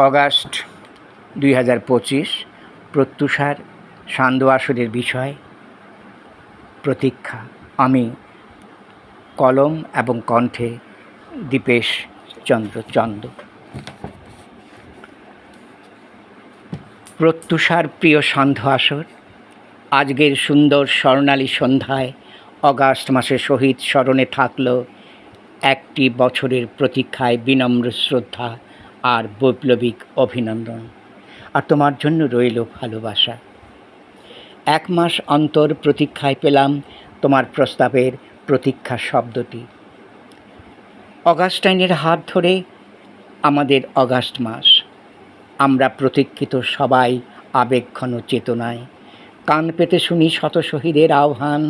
August 2025 প্রত্যুষার সান্ধ্য আসরের বিষয় প্রতীক্ষা। আমি কলম এবং কণ্ঠে দীপেশ চন্দ্র চন্দ। প্রত্যুষার প্রিয় সান্ধ্য আসর, আজকের সুন্দর স্বর্ণালী সন্ধ্যায় অগাস্ট মাসের শহীদ স্মরণে থাকল একটি বছরের প্রতীক্ষায় বিনম্র শ্রদ্ধা আর বৈপ্লবিক অভিনন্দন। আর তোমার জন্য রইল ভালোবাসা। 1 মাস অন্তর প্রতীক্ষায় পেলাম তোমার প্রস্তাবের প্রতীক্ষা শব্দটি। অগাস্টাইনের হাত ধরে আমাদের অগাস্ট মাস। আমরা প্রতীক্ষিত সবাই আবেগঘন চেতনায়। কান পেতে শুনি শত শহীদের আহ্বান,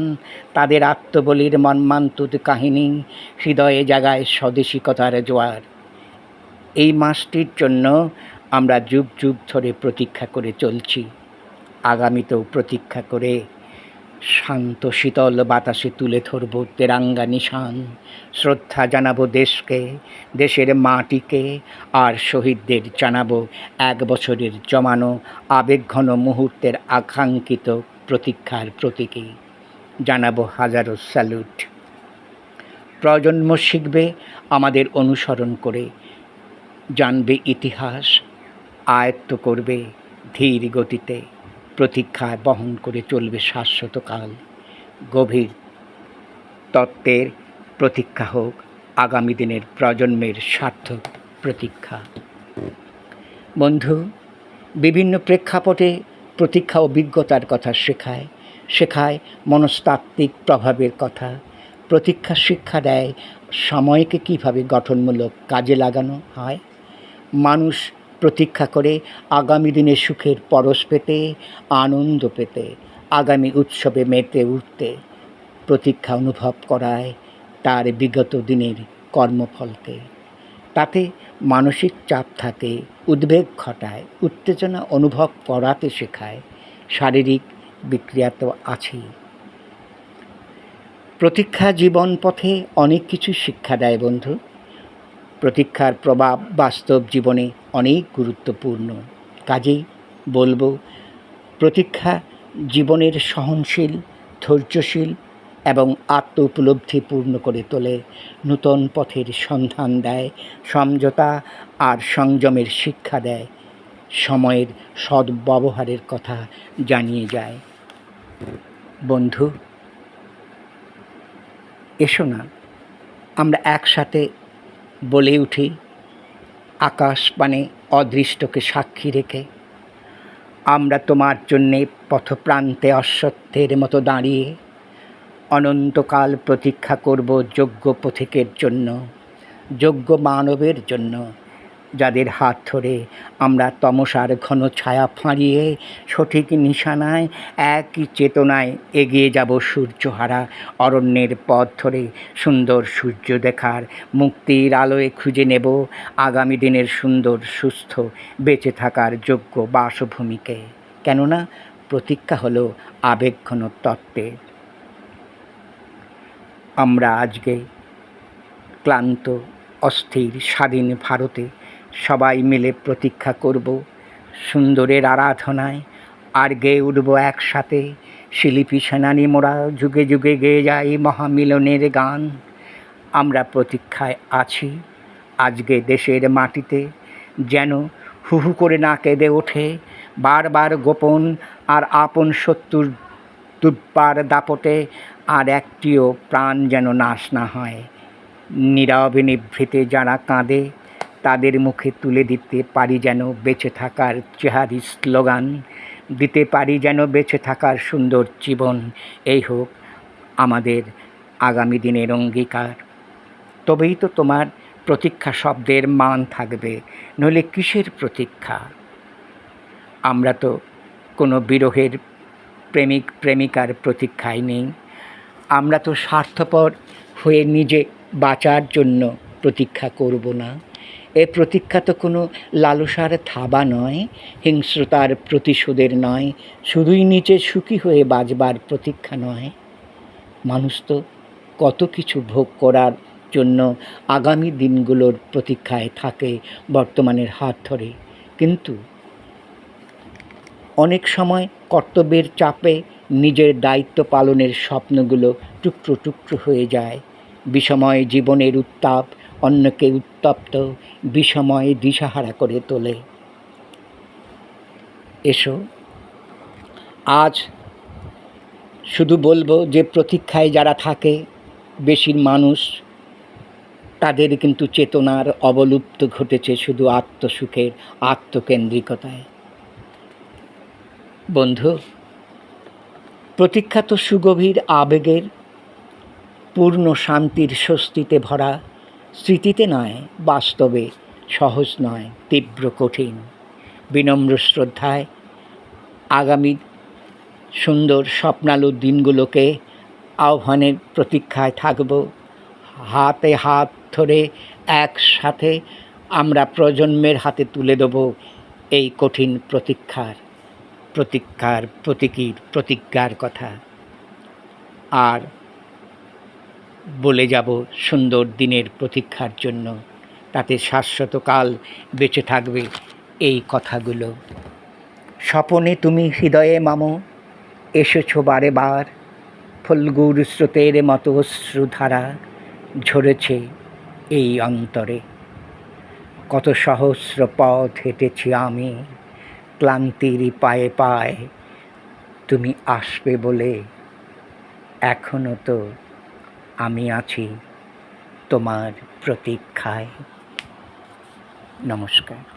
তাদের আত্মবলির মর্মান্তুদ কাহিনী, হৃদয়ে জাগায় স্বদেশিকতার জোয়ার। এই মাসটির জন্য আমরা যুগ যুগ ধরে প্রতীক্ষা করে চলছি। আগামীতেও প্রতীক্ষা করে শান্ত শীতল বাতাসে তুলে ধরব তেরাঙ্গা নিশান। শ্রদ্ধা জানাবো দেশকে, দেশের মাটিকে, আর শহীদদের জানাবো 1 বছরের জমানো আবেগঘন মুহূর্তের আকাঙ্ক্ষিত প্রতীক্ষার প্রতীকী। জানাবো হাজারো স্যালুট। প্রজন্ম শিখবে আমাদের অনুসরণ করে, জানবে ইতিহাস, আয়ত্ত করবে ধীর গতিতে। প্রতীক্ষায় বহন করে চলবে শাশ্বতকাল। গভীর তত্ত্বের প্রতীক্ষা হোক আগামী দিনের প্রজন্মের সার্থক প্রতীক্ষা। বন্ধু, বিভিন্ন প্রেক্ষাপটে প্রতীক্ষা অভিজ্ঞতার কথা শেখায় মনস্তাত্ত্বিক প্রভাবের কথা। প্রতীক্ষা শিক্ষা দেয় সময়কে কীভাবে গঠনমূলক কাজে লাগানো হয়। মানুষ প্রতীক্ষা করে আগামী দিনে সুখের পরশ পেতে, আনন্দ পেতে, আগামী উৎসবে মেতে উঠতে। প্রতীক্ষা অনুভব করায় তার বিগত দিনের কর্মফলকে। তাতে মানসিক চাপ থাকে, উদ্বেগ ঘটায়, উত্তেজনা অনুভব করাতে শেখায়। শারীরিক বিক্রিয়া তো আছেই। প্রতীক্ষা জীবন পথে অনেক কিছু শিক্ষা দেয় বন্ধু। প্রতীক্ষার প্রভাব বাস্তব জীবনে অনেক গুরুত্বপূর্ণ। কাজেই বলবো, প্রতীক্ষা জীবনের সহনশীল, ধৈর্যশীল এবং আত্ম উপলব্ধি পূর্ণ করে তোলে। নূতন পথের সন্ধান দেয়, সমঝোতা আর সংযমের শিক্ষা দেয়, সময়ের সদ্ব্যবহারের কথা জানিয়ে যায়। বন্ধু, এসো না আমরা একসাথে বলে উঠি, আকাশ পানে অদৃষ্টকে সাক্ষী রেখে, আমরা তোমার জন্যে পথপ্রান্তে অশ্বত্থের মতো দাঁড়িয়ে অনন্তকাল প্রতীক্ষা করব যোগ্য পথিকের জন্য, যোগ্য মানবের জন্য, যাদের হাত ধরে আমরা তমসার ঘন ছায়া ফাঁড়িয়ে সঠিক নিশানায় একই চেতনায় এগিয়ে যাব সূর্যহারা অরণ্যের পথ ধরে। সুন্দর সূর্য দেখার মুক্তির আলোয় খুঁজে নেব আগামী দিনের সুন্দর, সুস্থ, বেঁচে থাকার যোগ্য বাসভূমিকে। কেননা প্রতীক্ষা হলো আবেগঘন তত্ত্বের। আমরা আজকে ক্লান্ত, অস্থির, স্বাধীন ভারতে সবাই মিলে প্রতীক্ষা করব সুন্দরের আরাধনায়, আর গেয়ে উঠব একসাথে শিল্পী সেনানী মোরা যুগে যুগে গেয়ে যাই মহামিলনের গান। আমরা প্রতীক্ষায় আছি আজকে দেশের মাটিতে, যেন হু হু করে না কেঁদে ওঠে বারবার গোপন আর আপন শত্রুর দুর্বার দাপটে, আর একটিও প্রাণ যেন নাশ না হয়। নীরবে নিভৃতে যারা কাঁদে তাদের মুখে তুলে দিতে পারি যেন বেঁচে থাকার চেহারি স্লোগান, দিতে পারি যেন বেঁচে থাকার সুন্দর জীবন। এই হোক আমাদের আগামী দিনের অঙ্গীকার। তবেই তো তোমার প্রতীক্ষা শব্দের মান থাকবে, নইলে কিসের প্রতীক্ষা? আমরা তো কোনো বিরহের প্রেমিক প্রেমিকার প্রতীক্ষায় নেই। আমরা তো স্বার্থপর হয়ে নিজে বাঁচার জন্য প্রতীক্ষা করব না। এ প্রতীক্ষা তো কোনো লালসার থাবা নয়, হিংস্রতার প্রতিশোধের নয়, শুধুই নিচে সুখী হয়ে বাঁচবার প্রতীক্ষা নয়। মানুষ তো কত কিছু ভোগ করার জন্য আগামী দিনগুলোর প্রতীক্ষায় থাকে বর্তমানের হাত ধরে। কিন্তু অনেক সময় কর্তব্যের চাপে নিজের দায়িত্ব পালনের স্বপ্নগুলো টুকরো টুকরো হয়ে যায়। বিষময় জীবনের উত্তাপ অন্যকে উত্তপ্ত, বিষময় দিশাহারা করে তোলে। এসো, আজ শুধু বলবো যে প্রতীক্ষায় যারা থাকে বেশির মানুষ, তাদের কিন্তু চেতনার অবলুপ্ত ঘটেছে শুধু আত্মসুখের আত্মকেন্দ্রিকতায়। বন্ধু, প্রতীক্ষা তো সুগভীর আবেগের, পূর্ণ শান্তির স্বস্তিতে ভরা, স্মৃতিতে নয় বাস্তবে, সহজ নয় তীব্র কঠিন। বিনম্র শ্রদ্ধায় আগামী সুন্দর স্বপ্নালু দিনগুলোকে আহ্বানের প্রতীক্ষায় থাকব। হাতে হাত ধরে একসাথে আমরা প্রজন্মের হাতে তুলে দেব এই কঠিন প্রতিজ্ঞার কথা। আর বলে যাব সুন্দর দিনের প্রতীক্ষার জন্য, তাতে শাশ্বতকাল বেঁচে থাকবে এই কথাগুলো। স্বপনে তুমি হৃদয়ে মামো, এসেছো বারে বার, ফল্গুর স্রোতের মতো অশ্রুধারা ঝরেছে এই অন্তরে। কত সহস্র পথ হেঁটেছি আমি ক্লান্তির পায়ে পায়ে, তুমি আসবে বলে এখনো তো আমি আছি তোমার প্রতীক্ষায়। নমস্কার।